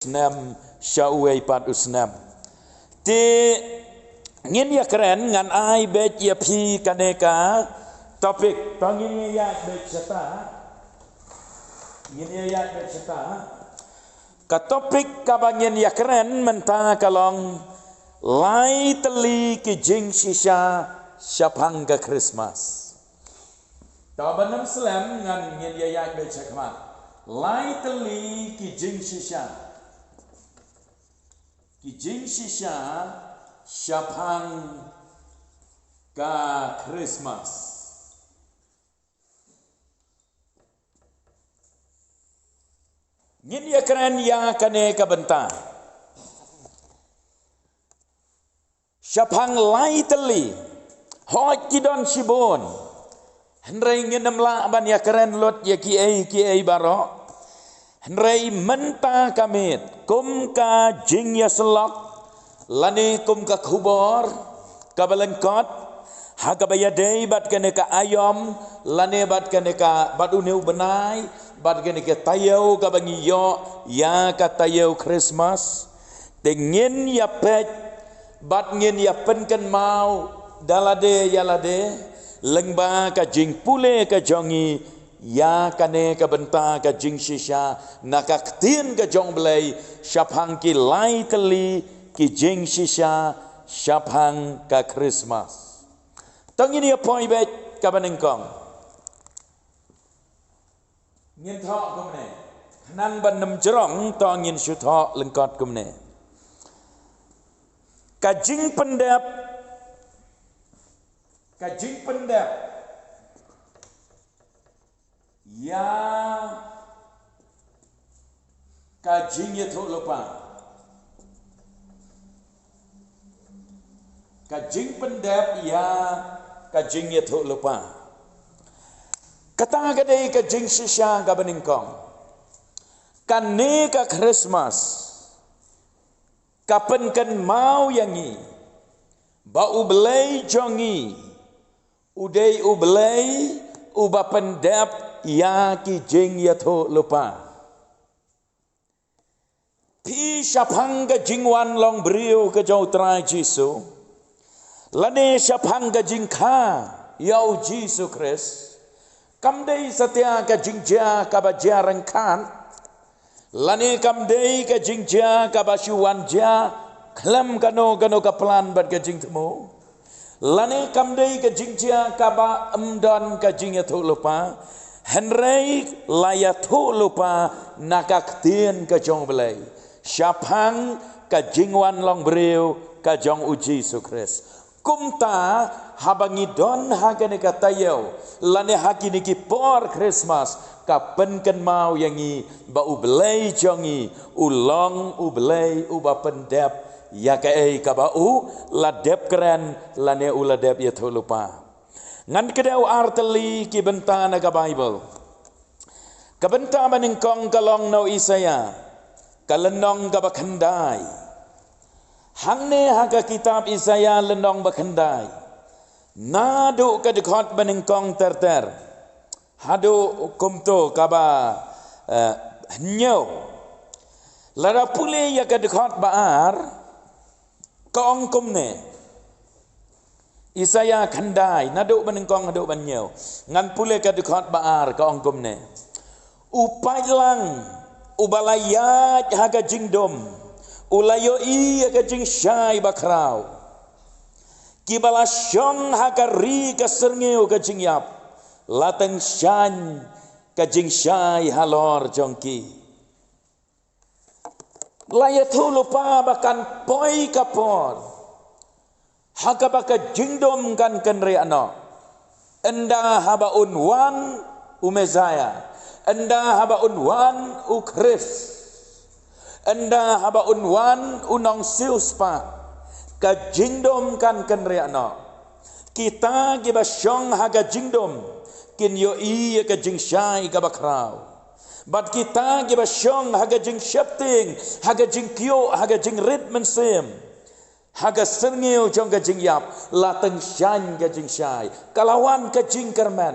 Usnam syauai pat usnam ti ngin ya keren ngan ai bet ya pi kaneka topik tangin ya bet seta ngin ya bet seta ka topik ka bangin ya keren menta kalong lai teli ki jing shisha syapang ka Christmas ta banam slam ngan ngin ya bet sekma lai teli ki jing shisha ki jing shisha syapang ka Christmas ngin ya keren ya kane ka benta syapang lai teli hoj kidon sibon henrei nginem la ban ya keren lot ya ki ai baro henrei menta kamit kum ka jing ya selok lani kum ka khubor ka balengkot ha ka bayadei bat kene ka ayom lani bat kene ka baduneu benai bat kene ka tayau ka bangi yo ya ka tayau Christmas tengin ya pet bat ngin ya penken mau dalade yalade lengba ka jing pule ka jongi ya kane ka benta ka jing shisha nakak tien ka jong belai syapang ki lai teli ki jing shisha syapang ka Christmas tang ini apoi bet ka banengkong ngin thok kumne nang ban nem jerong to ngin shu thok lengkot kumne ka jing pendap ya kajing ya thok lupa kajing pendap ya kajing ya thok lupa kata kadai kajing shisha ka beningkong kane ka Christmas kapan kan mau yangi ba ublei jongi udai ublei uba pendap ya ki jing ya tho lupa pi syapang ka jingwan long brio ka jau trai Jisu lane syapang ka jingkha yau Jisu Christ kamdei satya ka jingja ka bajarang kan lane kamdei ka jingja ka basuan ja klam kano ka plan bat ka jingtmo lane kamdei ka jingja ka ba amdan ka jing ya tho lupa henrei layathu lupa nakak tien ka jong belai syapang ka jingwan long breu ka jong uji sukres kumta habangi don hakane ka tayau lane hakini ki por Christmas ka penken mau yangi ba ubelai jongi ulong ubelai uba pendap ya ka ka ba u ladep keren lane uladep yathu lupa ngan kedau arteli ki benta na ka Bible ka benta maningkong kalong no Isaya kalenong ka bakhandai hangne ha ka kitab Isaya lenong bakhandai nadu ka dekhot maningkong terter hadu kumto ka ba nyo lara pule ya ka dekhot baar kong kumne Isaya khandai naduk benengkong naduk banyau ngan pule ka dekhot baar ka ongkum ne upai lang ubalayat haga jingdom ulayo i haga jing syai bakrau kibala syong haga ri ka serngeu ka jing yap lateng syan ka jing syai halor jongki layathu lupa bakan poi kapor haka baka jingdom kan kenre ano enda haba unwan umezaya enda haba unwan ukris enda haba unwan unong siuspa ka jingdom kan kenre ano kita giba syong haga jingdom kin yo i ka jingshai ka bakrau bat kita giba syong haga jing shapting haga jing kyo haga jing rit mensem haga sengeu jong gajing yap lateng syan gajing syai kalawan gajing kerman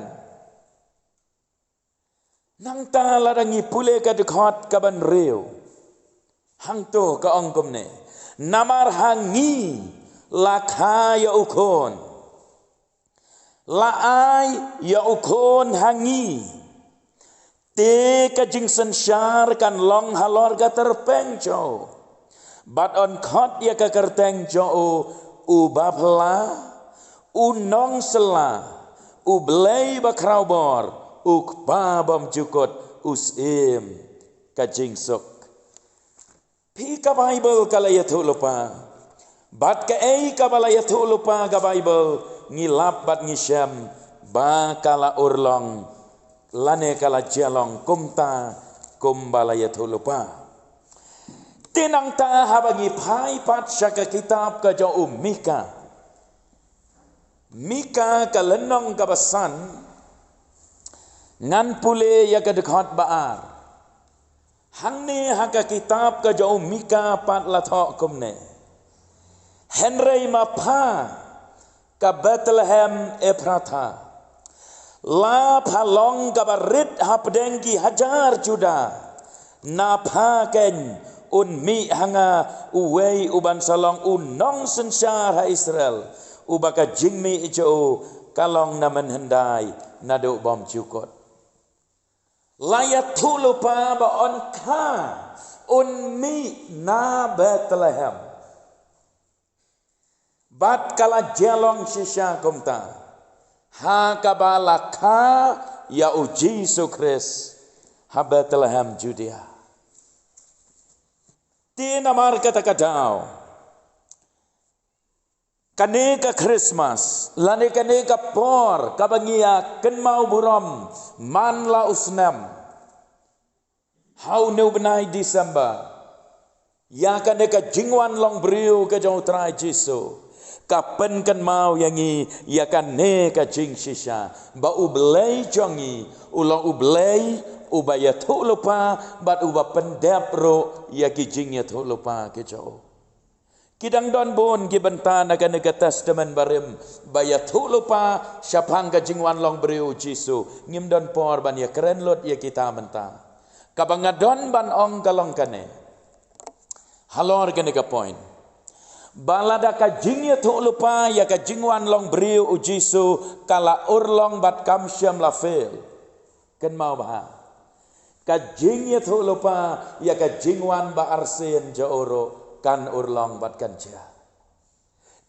nang ta larangi pule ka dekhot ka ban reu hang to ka ongkom ne namar hangi lakha ya ukon la ai ya ukon hangi te ka jing sanshar kan long halor ka terpeng cho bat on khot ya ka kerteng cho u bapla u nong sela u blei ba kraubor u kpa bom jukot usim ka jing sok pi ka bible kala ya thu lupa bat ka ei ka bala ya thu lupa ka bible ngilap bat ngisem ba kala urlong lane kala jalong kumta kumbala ya thu lupa tinang ta habangi phai pat syaka kitab ka jo Mika ka lenong ka basan ngan pule ya ka dekat baar hang ne haka kitab ka jo Mika pat la tho kumne Henry mapha ka Bethlehem Ephrata la phalong ka barit hapdengki hajar juda na pha ken un mi hanga uwei uban salong unong sensar ha Israel ubaka jingmi ijo kalong naman hendai nado bom jukot layat thulupa ba on ka un mi na Bethlehem bat kala jelong shisha kumta ha kabala ka ya u Jesus Christ ha Bethlehem Judea tina mar kata kadau kaneka Christmas lane kaneka por kabangia kenmau burom man la usnam how new benai December ya kaneka jingwan long briu ke jong trai Jesu kapen kan mau yangi ya kan ne ka jing shisha ba ublei jongi ulo ublei ubaya thu lupa bat uba pendap ro ya ki jing ya thu lupa ke jo kidang don bon ki bentan akan ke testament barim baya thu lupa syapang ka jingwan long briu Jesu ngim don por ban ya keren lot ya kita menta kabangadon ban ong kalong kane halor kene ka point balada ka jingya thu lupa ya ka jingwan long briu u Jesu kala urlong bat kam syam la fel ken mau ba ka jingya thu lupa ya ka jingwan ba arsen jaoro kan urlong bat kan ja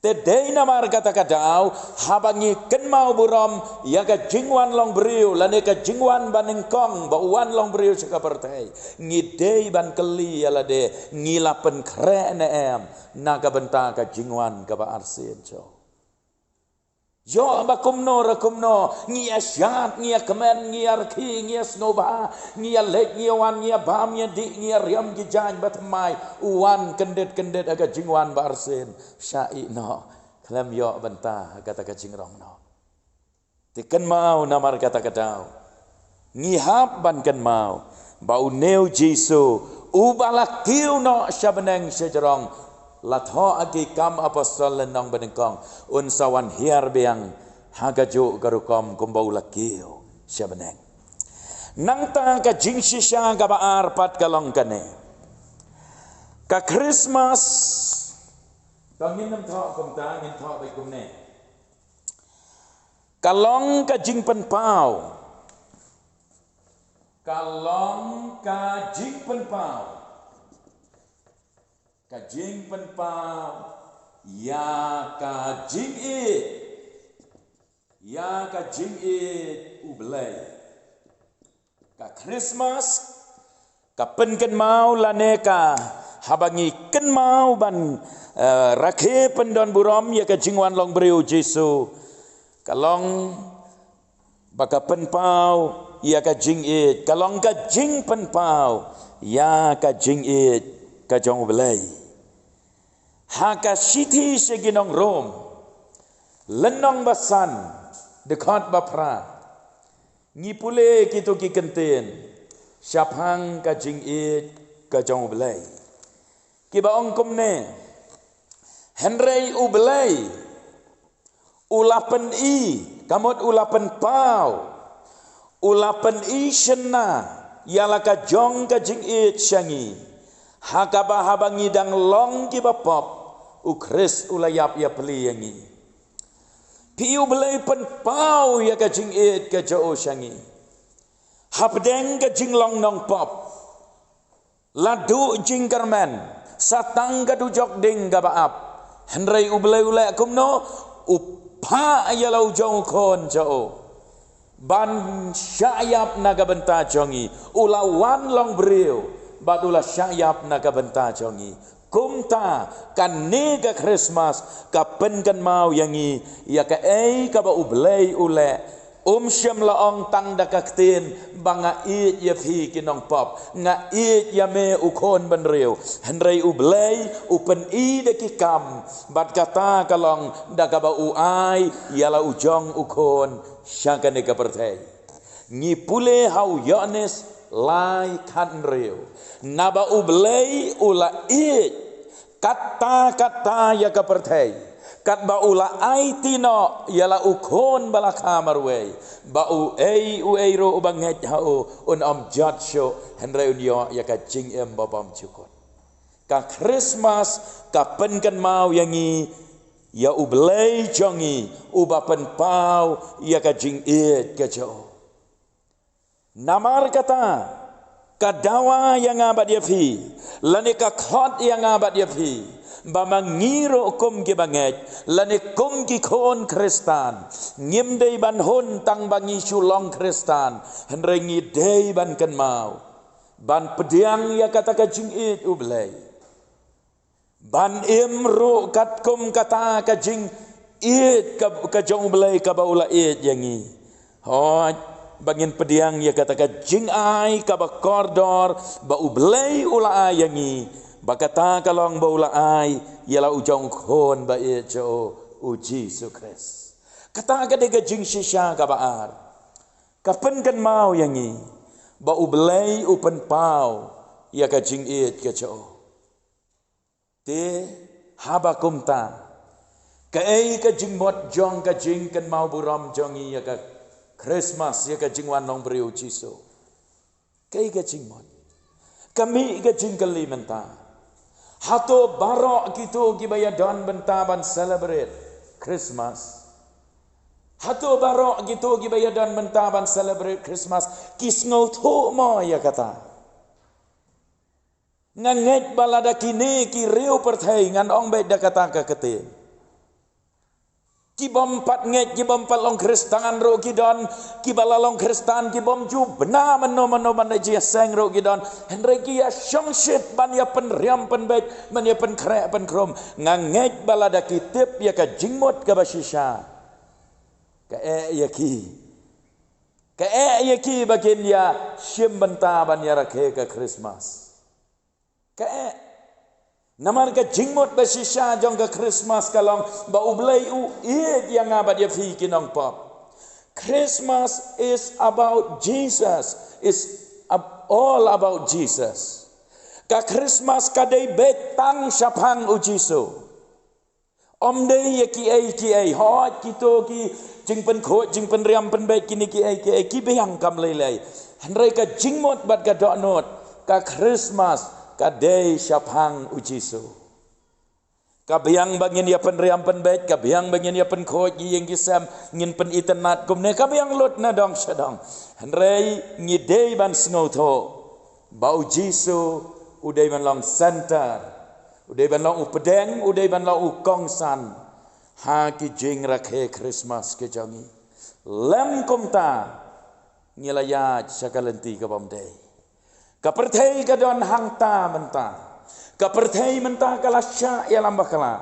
tedei namar kata kadau habangi ken mau burom ya ka jingwan long briu lane ka jingwan banengkong ba uan long briu saka pertai ngidei ban keli ala de ngilapen kre ne em naga benta ka jingwan ka ba arsen jo yo ba kumno ngi asyat ngi kemen ngi arki ngi snoba ngi lek ngi wan ngi bam ngi di ngi riam gi jan batmai uan kendet aga jingwan ba arsen syai no klem yo benta kata ka jingrong no tiken mau namar kata kadau ngi hap ban ken mau bau neu Jesu ubala kiu no syabeneng sejerong latho agi kam apostol lenong benengkong un sawan hiar biang hagajo garukom kumbau lakio syabeneng nang ta ka jing shisha ga baar pat kalong kane ka Christmas tangin nam tho kum ta ngin tho bai kum ne kalong ka jing pen pau kalong ka jing pen pau ka jing pen pau ya ka jing it ublay ka Christmas ka pen ken mau lane ka habangi ken mau ban rakhe pendon burom ya ka jingwan long briu Jesu kalong baka pen pau ya ka jing it kalong ka jing pen pau ya ka jing it ka jong ublay haka siti seginong Rom lenong basan dekat bapra ngipule kitu ki kenten syapang ka jing it ka jong ublay ki ba ong komne Henry ublay ulapen i kamot ulapen pau ulapen i shena yala ka jong ka jing it syangi Hakaba habangi dang long ki bapop ukris ulayap ya peli yangi. Piu belai pen pau ya ka jing it ka jo syangi. Hapdeng ka jing long nong pop. Ladu jing karmen. Satang ka dujok ding ka baap. Henry ubelai ulai kumno upa ya lau jong kon jo. Ban syayap naga benta jongi. Ulawan long beriu. Badula syayap naga benta jongi. Kumta kan nega Christmas ka penkan mau yangi ya ka ka ba ublay ule syam laong tang dakaktin banga it ya phi kinong pop nga it ya me ukon banreu henrei ublay upen de kikam bat kata kalong daga ba uai ya la ujong ukon syaka nega pertai ngipule hau yones lai kan reu naba ublay ula it kata-kata ya kapertai kat ba ula ai tino yala ukon balaka marwei ba u ro ubanget hau un jat sho henre unyo ya ka jing em babam cukot ka Christmas ka penkan mau yangi ya ublei jongi ubapen pau ya ka jing it ka jo namar kata kadawa yang abad dia fi lani ka khot yang abad dia fi bamangiro kum ki banget lani kum ki kon Kristan ngimdei ban hon tang bangi sulong Kristan henrengi dei ban ken mau ban pediang ya kata ka jing it ublei ban imru kat kum kata ka jing it ka jong ublei ka baula it yangi hoj bangin pediang ya katakan jing ai ka ba kordor ba ublei ula ayangi ba kata kalong ba ula ai yala ujong kon ba e jo uji sukres kata ka de jing shisha ka ba ar kapen kan mau yangi ba ublei upen pau ya ka jing it ka jo te habakum ta ka ka jing mot jong ka jing kan mau buram jongi ya ka Christmas ya ka jingwan nong beriu jiso. Kai ka jingmon. Kami ka jingkali menta. Hato barok gitu gibaya don benta ban celebrate Christmas. Hato barok gitu gibaya don benta ban celebrate Christmas. Kisngau tho mo ya kata. Nganget balada kini ki riu perthai ngan ong bet da kata ka ketin. Kibom pat nget kibom pat long Kristan ro kidon kibala long Kristan kibom ju bena meno mana jia seng ro kidon henry kia shong shit ban ya pen riam pen bet man ya pen krek pen krom nganget balada kitip ya ka jingmot ka basisha ka ya ki bagian ya shim benta ban ya rakhe ka Christmas ka namar ka jingmot basisha jong ka Christmas kalong ba ublei u it yang abad ya fi kinong pop. Christmas is about Jesus. Is all about Jesus. Ka Christmas ka day betang syapang u Jisu. Om day ya ki ai hot kito ki jing pen khot jing pen riam pen bet kini ki ai ki beang kam lei henry ka jingmot bat ka donot ka Christmas kadai syapang ujisu. Kabiang bangin ya pen riam pen bet, kabiang bangin ya pen khot yang kisam ngin pen internet kumne kabiang lot na dong syadong. Henry ngidei ban sngau tho. Bau jisu udai ban long center. Udai ban long upedeng, udai ban long ukongsan. Ha ki jing rakhe Christmas ke jongi. Lem kumta ngilayat syakalenti ka bamdei. Kaperthai ka don hangta menta. Kaperthai menta kala sya ya lambakala.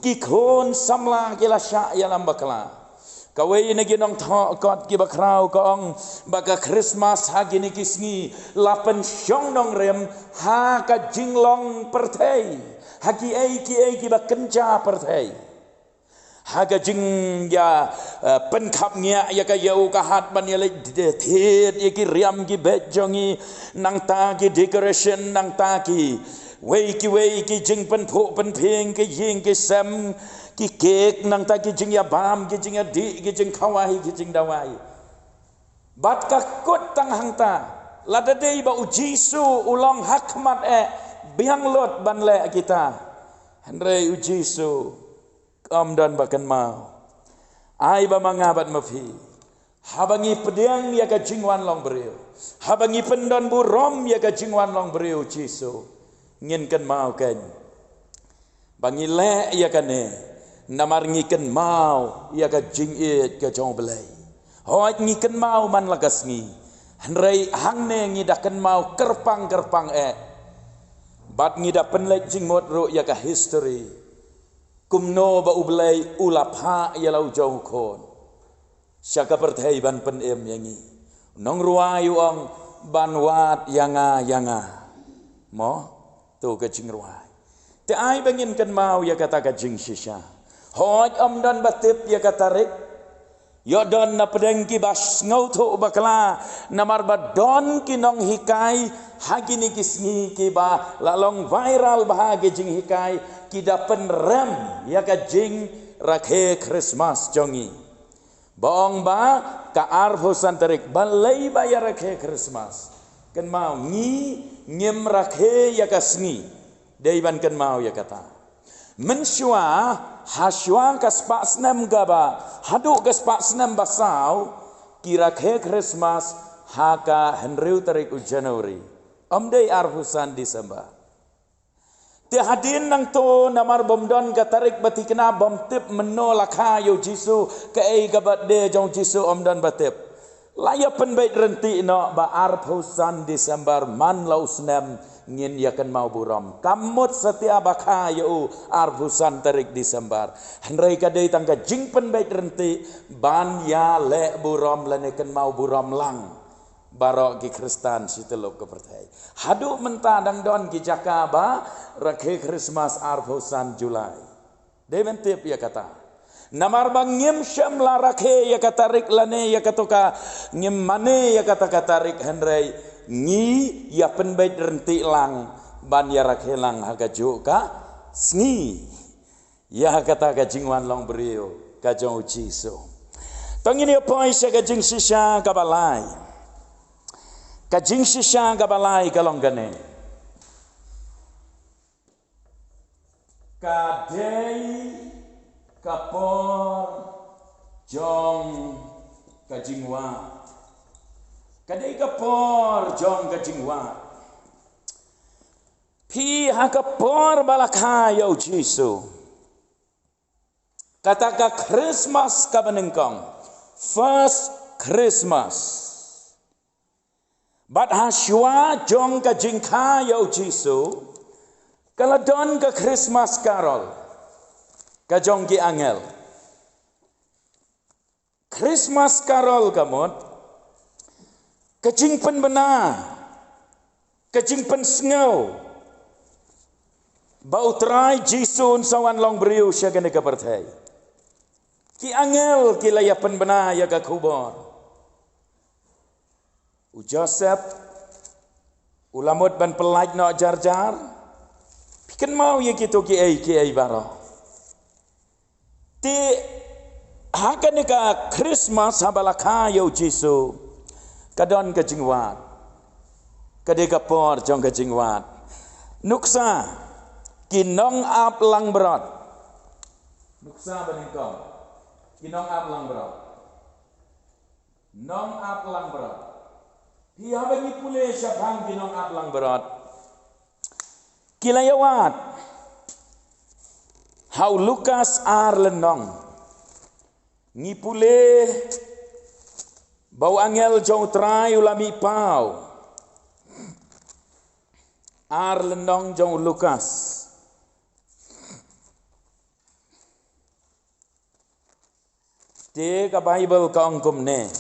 Kikon samla kala sya ya lambakala. Kawai ne ginong tho kot ki bakrau kong baka Christmas ha gini kisngi lapen syong dong rem ha ka jinglong perthai. Ha ki ki bakenca perthai. Haga jing ya penkap nya ya ka yau ka hat ban ya le thet ya ki riam ki bet jongi nang ta ki decoration nang ta ki wei ki jing pen pho pen pheng ki ying ki sam ki cake nang ta ki jing ya bam ki jing ya di ki jing khawai ki jing dawai bat ka kot tang hang ta la da dei ba u Jisu ulong hakmat biang lot ban le kita Henry ujisu dan bahkan mau ai ba mangabat mafi habangi pediang ya ka jingwan long beriu habangi pendon burom ya ka jingwan long beriu jisu ngin kan mau kan bangi le ya kan ne namar ngiken mau ya ka jing it ka jong belai hoat ngiken mau man lagas ngi Henry hang ne ngidakan mau kerpang bat ngida penlek jing mot ro ya ka history kumno ba ublai ulap ha ya lau jong kon syaka perthai ban pen em yangi nong ruayu ong ban wat yanga mo tu ka jing ruai te ai bangin kan mau ya kata ka jing shisha hoj om dan batip ya kata rik yo don na pedeng ki bas ngau tho bakla namar ba don ki nong hikai hagini kisngi ki ba lalong viral bahage jing hikai ki dapen rem ya ka jing rakhe Christmas jongi bong ba ka arfusan tarik balai ba ya rakhe Christmas kan mau ngi ngem rakhe ya ka sngi deiban kan mau ya kata mensyua haswa kaspak senam gaba haduk kaspak senam basau kira ke Christmas haka Henry tarik Januari omdei arfusan Desember te hadin nang to namar bomdon ka tarik bati kena bom tip menolak hayo Jisu ke ei gabat de jong Jisu omdon batip laya penbait renti no ba arfusan Desember man lau senam ngin yakan mau buram kamut setia bakha yu arbusan tarik Desember Henry kadai tangga jing penbait renti ban ya le buram lanekan mau buram lang barok ki Kristan sitelop ke pertai hadu mentadang don ki Jakaba rakhe Christmas arbusan Julai de mentip ya kata namar bang ngim syam la rakhe ya kata rik lane ya katoka ngim mane ya kata tarik Henry ngi ya penbait renti lang ban ya rakhelang haga joka sngi ya kata ka jingwan long beriu ka jong Jisu tong ini point sa ka jing sisha ka balai ka long gane ka dei ka por jong ka jingwa kadai ka por jong ka jingwa pi ha ka por balakha yo Jisu kata ka Christmas ka benengkong first Christmas but ha shwa jong ka jingkha yo Jisu kala don ka Christmas carol ka jong ki angel Christmas carol kamot kajing pen benar kajing pen sngau bau trai Jisun sawan long beriu syagane ka perthai ki angel ki laya pen benar ya ka kubor u Joseph ulamot ban pelaj no jar pikan mau ya gitu ki ai baro ti hakane ka Christmas habalakha yo Jisu kadon ka jingwat kade ka por jong ka jingwat nuksa kinong ap lang berot nuksa beningkong kinong ap lang berot nong ap lang berot hiya bagi pule syabang kinong ap lang berot kilayawat hau Lukas ar lenong ngipule bau angel jong trai ulami pau ar lenong jong Lukas te ka Bible ka angkum ne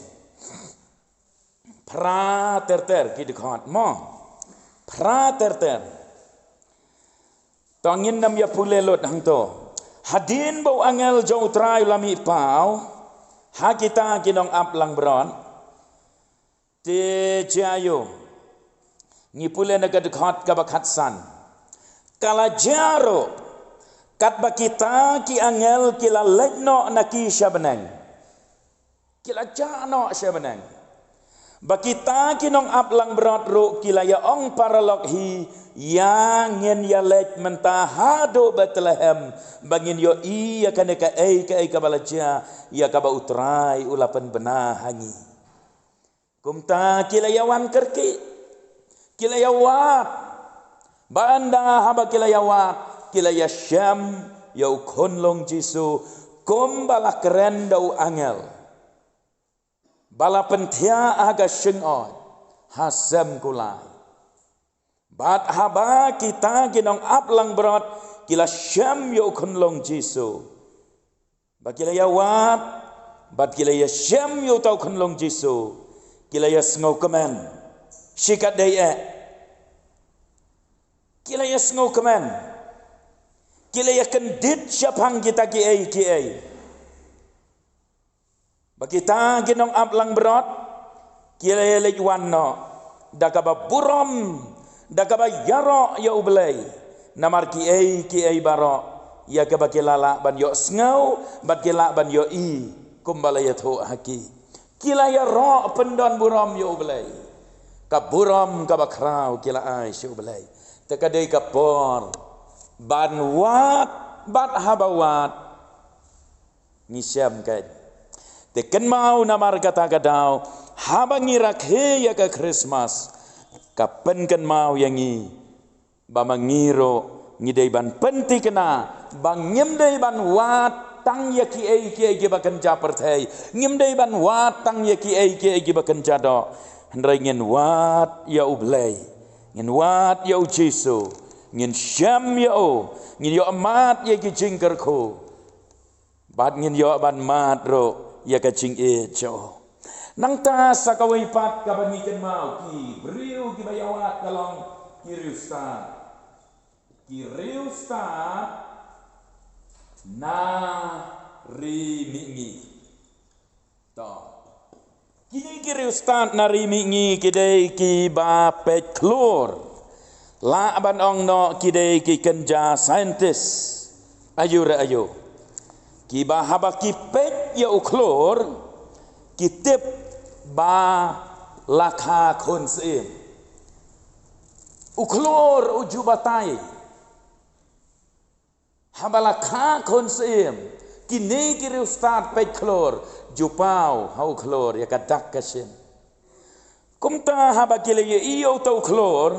pra ter ki dekhot mo pra ter tongin nam ya pule lot hang to hadin bau angel jong trai ulami pau ha kita kinong ap lang bron te jayo ni pule naga dekat ka bakat san kala jaro kat bakita ki angel kila legno na ki syabenang kila jano syabenang Bakita kinong aplang berat ro kilaya ong paralog hi yang yen ya lek mentahado Bethlehem bangin yo iya kana ka balaja ya ka ba utrai ulapan benahangi kumta kilayawan kerki kilayawat banda haba kilayawat kilaya syam yau konlong jisu kumbala keren dau angel bala pentia aga syengoi hasam kulai bat haba kita ginong aplang berat kila syam yau konlong jisu bakila yawat bat kila ya syam yau tau konlong jisu kila ya sengau kemen syikat daya kila ya sengau kemen kila ya kendit syapang kita kiai bakita ginong aplang berat kila ya lejwano dakaba buram dakaba yaro ya ublay namar kiai baro ya ka bakilala ban yo sngau bakila ban yo i kumbala ya tho haki kila ya ro pendon buram yo ublay ka buram ka bakrau kila ai syu ublay tekadai ka por ban wat bat habawat ngisyam kai teken mau namar kata kadau haba ngirak he ya ka Christmas kapen kan mau yangi ba mangiro ngidai ban penti kena bang nyemdai ban wat tang ya kiai ki bakan japar thai nyemdai ban wat tang ya kiai ki bakan jado hendrai ngin wat ya ublai ngin wat ya Jesu ngin syam ya o ngin yo amat ya ki jingker ko bat ngin yo ban mat ro ya ka jing e jo nang ta sakawai pat ka bangiken mau ki briu ki bayawat kalong kiriusta na rimingi to kini kiriusta na rimingi kidai ki ba pet klor la ban ong no kidai ki kenja scientist ayo ki ba haba ki pet ya uklor kitip ba lakha khon sim uklor ujubatai haba lakha khon sim kini kiri ustad pet klor jupau hau klor ya kadak kasin kumta haba kile ye iyo tau klor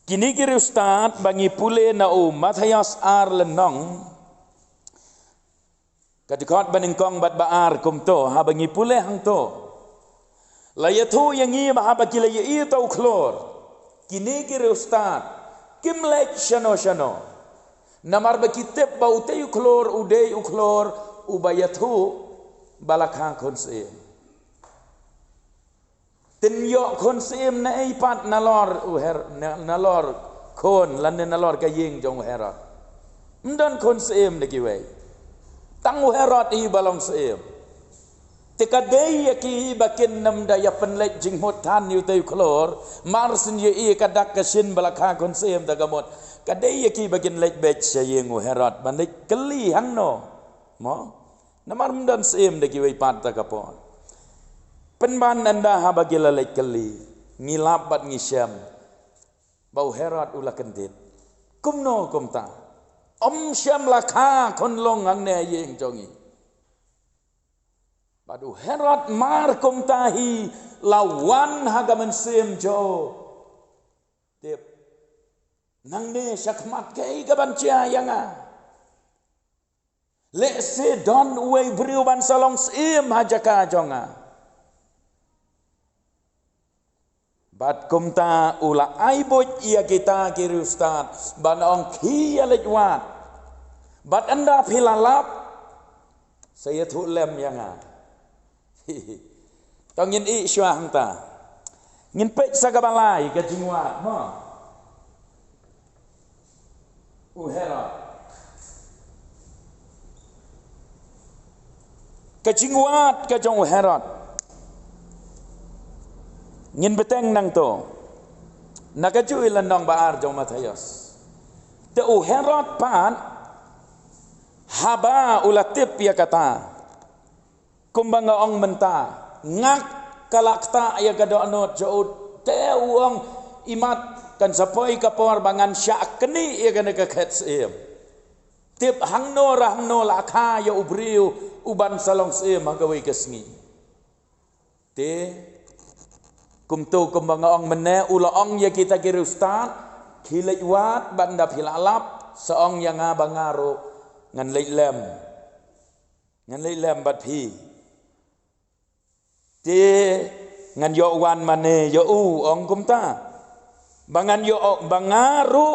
kini kiri ustad bangi pule na o Matthias ar lenong kadikot baningkong bat baar kumto habangi pule hang to layatu yang i mahaba kila ye tau klor kini kiri ustad kimlek shano namar bakitep baute klor ude klor ubayatu balakha konsim tinyo konsim na ipat nalor nalor kon lan nalor kaying jong herat mdan konsim dekiwei tangu herat i balong seem tekadei ki bakin nam daya penlek jinghot tan yu tei klor marsin ye i kadak kasin balakha kon seem dagamot kadei ki bakin lek bech sayeng herat bandek keli hangno mo namar mdan seem de ki wei pat takapon penban anda ha bagila lek keli ngilap bat ngisyam bau herat ula kendit kumno kumta syam lakha kon long ang ne yeng jongi badu herat mar kum tahi lawan hagamen sim jo tip nang ne sakmat kai gaban chia yanga le se don we briu ban salong sim hajaka jonga bat kumta ula aibot ia kita kiri ustad ban ong kia lejwat bat anda pilalap saya tu lem yanga tongin i syah ta ngin pek sagabalai ke jingwat mo uhera ke jingwat ke jong uherat ngin beteng nang to nakaju ilandong baar jong Matthias te uherat pan haba ulatip ya kata kumbanga ong menta ngak kalakta ya gadonot jaut teuang imat kan sapoi kapor bangan syak keni ya kan kaket sim tip hangno la kha ya ubriu uban salong sim hagawi kesngi te kumtu kumbangaong mene ulaong ya kita kiri ustad khilaj wat banda philalap seong yang bangaro ngan leilem bat phi te ngan yo wan mane yo ong kumta bangan yo bangaru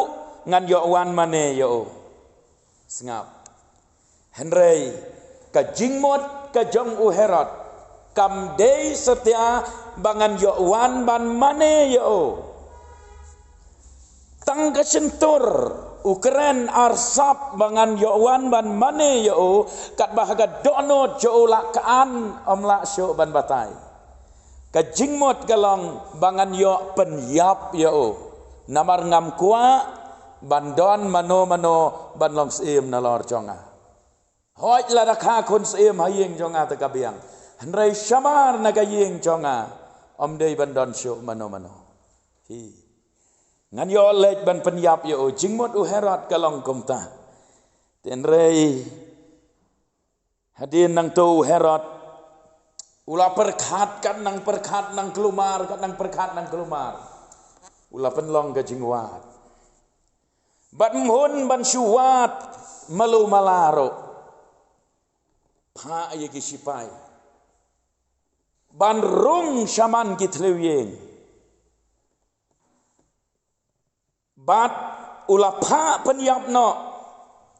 ngan yo wan mane yo sengap henrei ka jingmot ka jong u herot kam dei setia bangan yo wan ban mane yo tang kesentur ukren arsap bangan yo wan ban mane yo kat bahaga donot jo lakaan omla syo ban batai ka jingmot galong bangan yo penyap yo namar ngam kwa bandon mano ban long sim nalor jonga hoi la rakha kun sim hayeng jonga ta kabiang hanrei shamar naga yeng jonga om dei bandon syo mano hi ngan yo lej ban penyap yo jingmot u herot galong kumta tenrei hadin nang tu herot ula perkhat kan nang kelumar kan nang perkhat nang kelumar ula penlong ke jingwat ban mun ban syuat malu malaro pha ye ki sipai ban rung shaman ki thleweng bat ula pha penyapno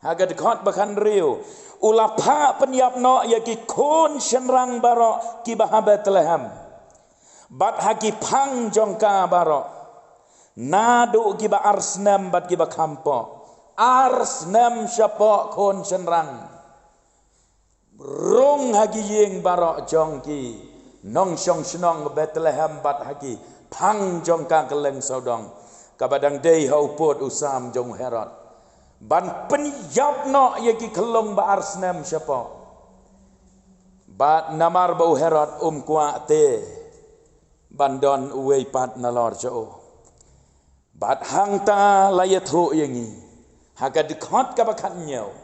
haga dekat bakan riu ula pha penyapno ya ki kun senrang baro ki bahabat lehem bat haki pang jongka baro nadu ki ba arsnem bat ki ba kampo arsnem syapo kun senrang rung hagi yeng baro jongki nong syong senong Bethlehem bat haki pang jongka keleng sodong kabadang dei haupot usam jong herot ban penyap no yaki kelong ba arsnem syapo bat namar bau herot kwa te bandon uwei pat nalor jo bat hangta layat ho yangi haga dikhat ka bakat nyau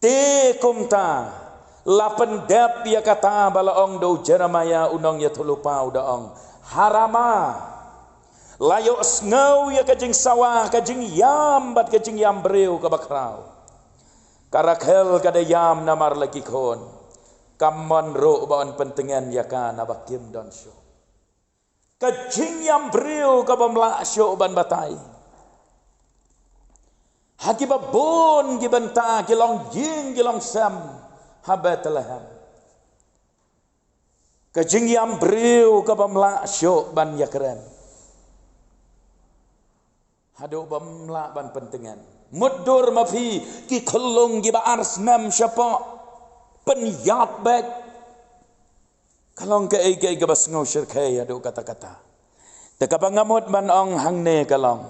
te kumta lapen dep ya kata balaong do Jeremia unong ya tulupau daong harama layo ngau ya kajing sawah kajing yam bat kajing yam breu ka bakrau karakhel kada yam namar lagi kon kamon ro baon pentengan ya ka nabakim don syo kajing yam breu ka bamla syo ban batai haki babon gibenta gilong jing gilong sam habat lehem kajing yam breu ka bamla syo ban yakren hado bamla ban pentengan mudur mafi ki kelung gi ba arsnam syapa penyap bek kalong ke ai ke bas ngau syirkai hado kata-kata tekabangamot ban ong hangne kalong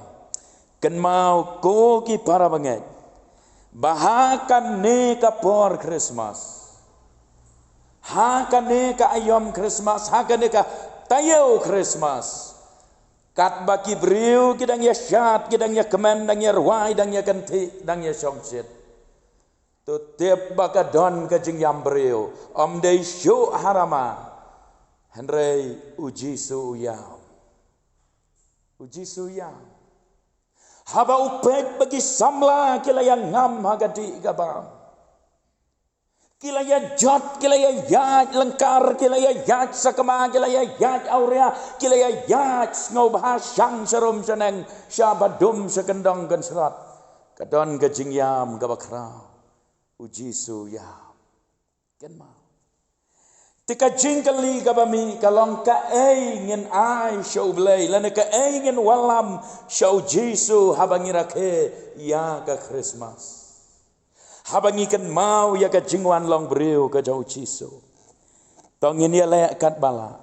ken mau ko ki para banget bahakan ne ka por Christmas hakan ne ka ayom Christmas hakan ne ka tayo Christmas kat baki briu kidang ya syat kidang ya kemen dang ya ruai dang ya kenti dang ya syongsit tu tiap baka don ke jing yam briu om dei syu harama henrei uji suyam haba upek bagi samla kila yang ngam hagati gabam kila ya jot kila ya yaj lengkar kila ya yaj sakama kila ya yaj aurea kila ya yaj ngau bahasang serum seneng syabadum sekendong gen serat kadon gejing yam gabakra uji suyam ken mau tika jingkali gabami kalong ka ngin ai show blay lana ka ngin walam show Jesu habangira ke ya ka Christmas habangi kan mau ya ka jingwan long briu ka jau Jesu tongin ya lek kat bala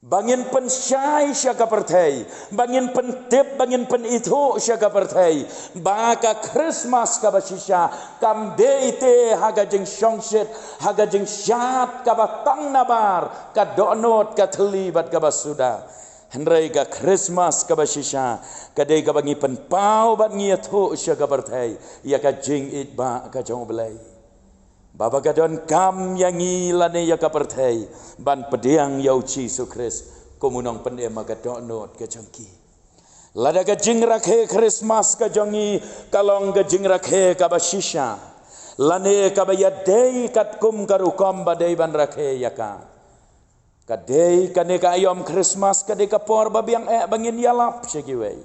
Bangin pen syai syaka pertai, bangin pen tip, bangin pen itu syaka pertai. Baka Christmas kaba shisha, kam deite haga jeng syongshit, haga jeng syat kaba tang nabar, ka donot ka terlibat kaba sudah. Hendrai ka Christmas kaba shisha, kadai ka bangi pen pau bat ngiatu syaka pertai, ya ka jeng it ba ka jong belai. Bapa kadon kam yang ngilane ya kapertai ban pediang yau Yesus Kristus komunong pendem magadon not ke jengki lada ka jingrakhe Christmas ka jongi kalong ka jingrakhe ka basisha lane ka bayadei kat kum karukom badai ban rakhe yaka kadei kane ka ayom Christmas kadei ka por babiang bangin yalap segiwei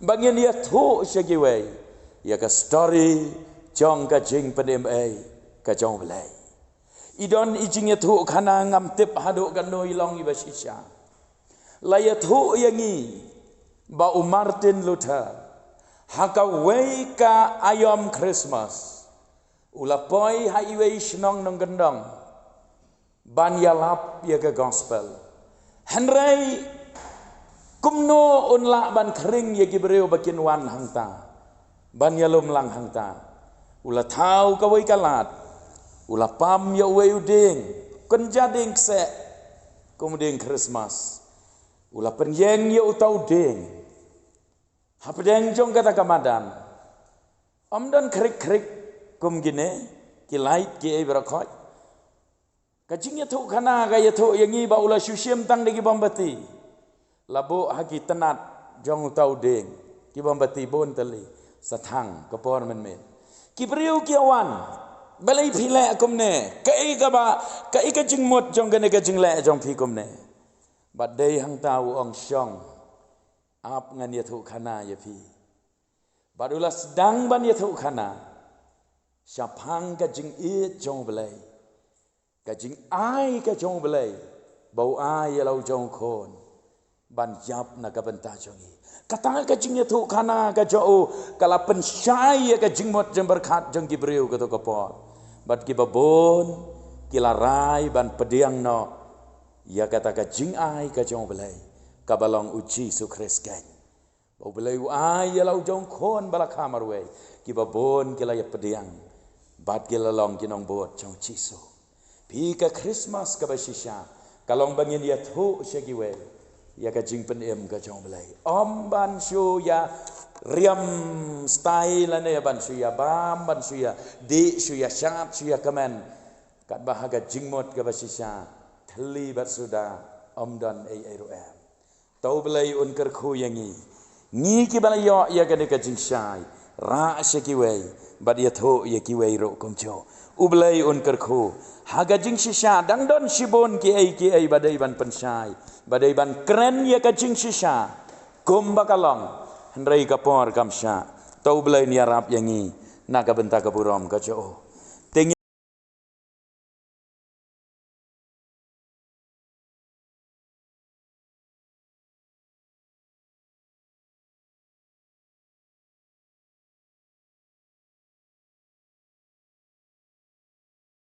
bangin ya thu segiwei ya ka story jong ka jing pendem kajong belai. Idon ijingnya tu kana ngam tip haduk kanoi long ibasisha. Layat hu yangi ba Martin Luther. Haka wei ka ayom Christmas. Ulapoi highway senong nong gendong. Ban yalap ya ke gospel. Henry kumno unla ban kering ya gibreu bakin wan hangta. Ban yalom lang hangta. Ula tau ka wei kalat. Ula pam ya wei uding, kenjading kse, kemudian Christmas. Ula penyeng ya utau ding, hapedeng jong kata kamadan. Amdan krik kum gine, kilait ki berakot. Kacing ya tu kana kaya tu yang iba ula syusyem tang degi bambati. Labu haki tenat jong utau ding, ki bambati bon teli, satang kepor men. Ki priu ki awan. Balai pilek akum ne, kai ka jing mot jong kene ka jing le jong pi kum ne. Bad day hang tahu ong syong, ap ngan ya tu kana ya pi. Badulah sedang ban ya tu kana, syapang ka jing it jong balai, ka jing ai ka jong balai, bau ai ya lau jong kon, ban jap na ka bentah jongi. Kata ka jing ya tu kana ka jo kala pensyai ya ka jing mot jeng berkat jeng gibreu ka to kapor. Bat kibabon kilarai ban pediang no ya kata ka jing ai ka jong belai ka balong uji su Kristus. Bau belai ai ya lau jong kon bala kamar we kibabon kila ya pediang bat kilalong kinong bot jong Cisu. Pi ka Christmas ka basisha kalong bangin ya thu segiwe ya ka jing penem ka jong belai. Om ban syu ya riam style ane ban suya bam ban suya di suya syat suya kemen kat bahaga jingmot ke basisha thli bat suda omdan ai ruam tau belai un kerkhu yangi ngi ki balayo ya ka de ka jingshai ra sekiwei bad ya tho ya kiwei ro komcho ublai un kerkhu haga jingshisha dangdon shibon ki ai badai ban pensai badai ban kren ya ka jingshisha kum bakalong Hendrai kapor kamsya, tau belai ni Arab yangi, naga benta kaburom kaco.